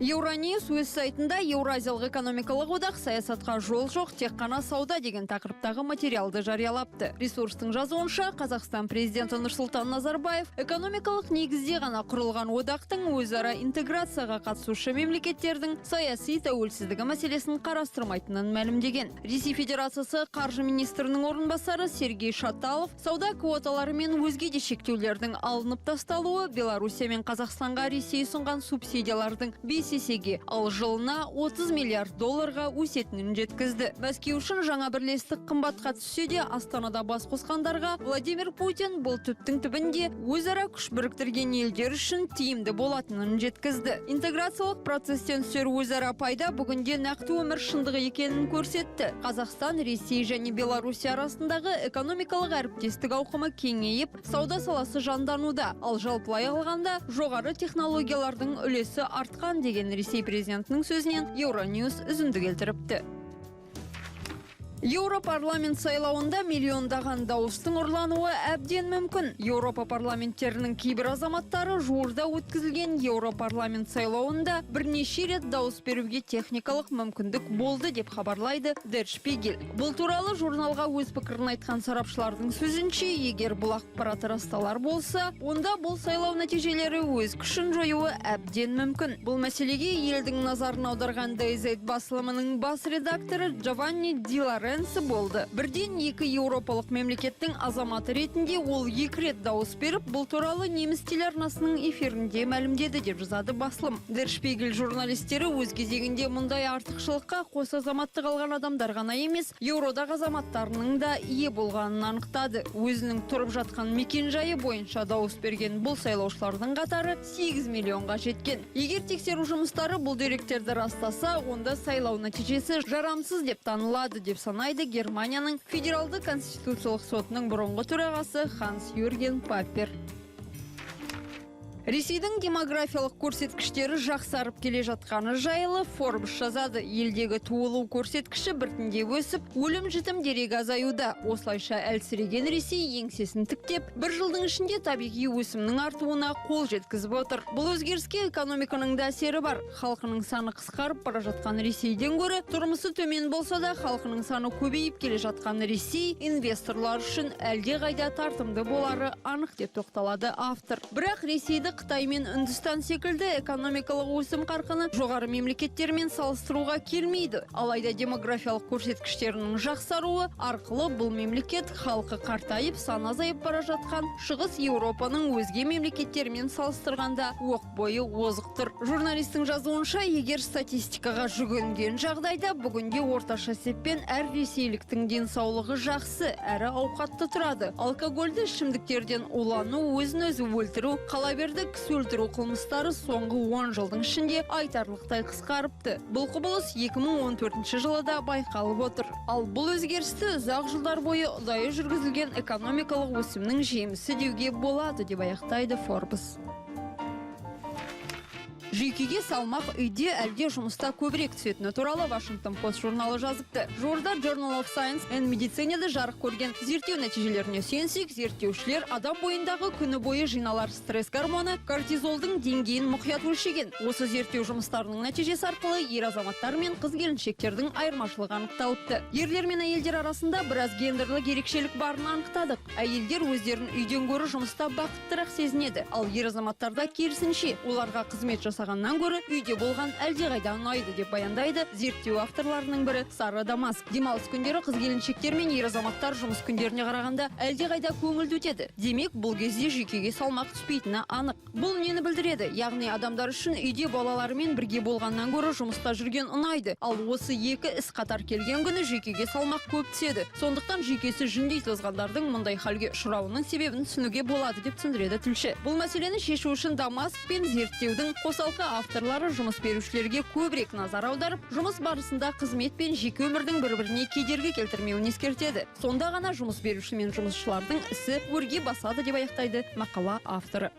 Евроньюс өз сайтында Еуразиялық экономикалық одақ саясатқа жол жоқ, тек қана сауда деген тақырыптағы материалды жариялапты. Ресурстың жазуынша, Қазақстан президенті Нұрсұлтан Назарбаев экономикалық негізде ғана құрылған одақтың өзара интеграцияға қатысушы мемлекеттердің саяси тәуелсіздігі мәселесін қарастырмайтынын мәлімдеген. Ресей Федерациясы қаржы министрінің орынбасары Сергей Шаталов сауда квоталары мен өзге де шектеулердің алынып тасталуы Белоруссия мен Қазақстанға Ресей ұсынған субсидиялардың 5 есеге, ал жылына 30 миллиард долларға өсетінін жеткізді. Мәскеу үшін жаңа бірлестік қымбатқа түссе де, Астанада бас қосқандарға Владимир Путин бұл түптің түбінде өзара күш біріктірген елдер үшін тиімді болатынын жеткізді. Интеграциялық процестен түсер өзара пайда бүгінде нақты өмір шындығы екенін көрсетті. Қазақстан, Ресей және Белоруссия арасындағы экономикалық әріптестік ауқымы кеңейіп, сауда саласы жандануда, ал жалпылай алғанда жоғары технологиялардың үлесі артқан деген Ресей президентінің сөзінен Евроньюс үзінді келтіріпті. Еуропарламент сайлауында миллиондаған дауыстың ұрлануы әбден мүмкін. Еуропа парламенттерінің кейбір азаматтары жуырда өткізілген Еуропарламент сайлауында бірнеше рет дауыс беруге техникалық мүмкіндік болды деп хабарлайды Der Spiegel. Бұл туралы журналға өз пікірін айтқан сарапшылардың сөзінше, егер бұл ақпарат расталар болса, онда бұл сайлау нәтижелері өз күшін жоюы әбден мүмкін. Бұл мәселеге елдің назарын аударған DZ басылымының бас редакторы Giovanni Di Lorenzo болды. Бірден екі еуропалық мемлекеттің азаматы ретінде ол 2 рет дауыс беріп, бұл туралы неміс телеарнасының эфирінде мәлімдеді деп жазады басылым. Der Spiegel журналистері өз кезегінде мұндай артықшылыққа қос азаматтық алған адамдар ғана емес, еуродағы азаматтарының да ие болғанын анықтады. Өзінің тұрып жатқан мекен-жайы бойынша дауыс берген бұл сайлаушылардың қатары 8 миллионға жеткен. Егер тексеру жұмыстары бұл деректерді растаса, онда сайлау нәтижесі жарамсыз деп танылады деп санайды Германияның Федералды конституциялық сотының бұрынғы төрағасы Ханс Юрген Паппер. Ресейдің демографиялық көрсеткіштері жақсарып келе жатқаны жайлы Forbes жазады. Елдегі туылу көрсеткіші біртіндеп өсіп, өлім-жітім дерегі азаюда. Осылайша әлсіреген Ресей еңсесін тіктеп, бір жылдың ішінде табиғи өсімнің артуына қол жеткізіп отыр. Бұл өзгеріске экономиканың да әсері бар. Халқының саны қысқарып бара жатқан Ресейден гөрі, тұрмысы төмен болса да, халқының саны көбейіп келе жатқан Ресей инвесторлар үшін әлде қайда тартымды болары анық деп тоқталады автор. Бірақ Ресейді Қытай мен Үндістан секілді экономикалық өсім қарқыны жоғары мемлекеттермен салыстыруға келмейді. Алайда демографиялық көрсеткіштерінің жақсаруы арқылы бұл мемлекет халқы қартайып, саны азайып бара жатқан Шығыс Еуропаның өзге мемлекеттермен салыстырғанда оқ бойы озық тұр. Журналистің жазуынша, егер статистикаға жүгінген жағдайда бүгінде орташа есеппен әр ресейліктің денсаулығы жақсы, әрі ауқатты тұрады. Алкогольді ішімдіктерден улану, өзін-өзі өлтіру, қала берді кісі өлтіру қылмыстары соңғы 10 жылдың ішінде айтарлықтай қысқарыпты. Бұл құбылыс 2014 жылы да байқалып отыр. Ал бұл өзгерісті ұзақ жылдар бойы ұдайы жүргізілген экономикалық өсімнің жемісі деуге болады деп аяқтайды Forbes. Жүйкеге салмақ үйде әлде жұмыста көбірек түсетіні туралы Washington Post журналы жазыпты. Жуырда Journal of Science and Medicine'де жарық көрген зерттеу нәтижелеріне сүйенсек, зерттеушілер адам бойындағы күні бойы жиналар стресс гормоны кортизолдың деңгейін мұқият өлшеген. Осы зерттеу жұмыстарының нәтижесі арқылы ер азаматтар мен қыз-келіншектердің айырмашылығы анықталыпты. Ерлер мен әйелдер арасында біраз гендерлік ерекшелік барын анықтадық. Әйелдер өздерін үйден гөрі жұмыста бақыттырақ сезінеді, ал ер азаматтарда керісінше, оларға қызмет жасағаннан гөрі үйде болған әлдеқайда ұнайды деп баяндайды зерттеу авторларының бірі Сара Дамаск. Демалыс күндері қыз-келіншектер мен ер азаматтар жұмыс күндеріне қарағанда әлдеқайда көңілді өтеді. Демек, бұл кезде жүйкеге салмақ түспейтіні анық. Бұл нені білдіреді? Яғни адамдар үшін үйде балаларымен бірге болғаннан гөрі жұмыста жүрген ұнайды. Ал осы екі іс қатар келген күні жүйкеге салмақ көп түседі. Сондықтан жүйкесі жүндей тозғандардың мұндай халге ұшырауының себебін түсінуге болады деп түсіндіреді тілші. Бұл мәселені шешу үшін Дамаск пен зерттеудің қосалқы авторлары жұмыс берушілерге көбірек назар аударып, жұмыс барысында қызмет пен жеке өмірдің бір-біріне кедергі келтірмеуін ескертеді. Сонда ғана жұмыс беруші мен жұмысшылардың ісі өрге басады деп аяқтайды мақала авторы.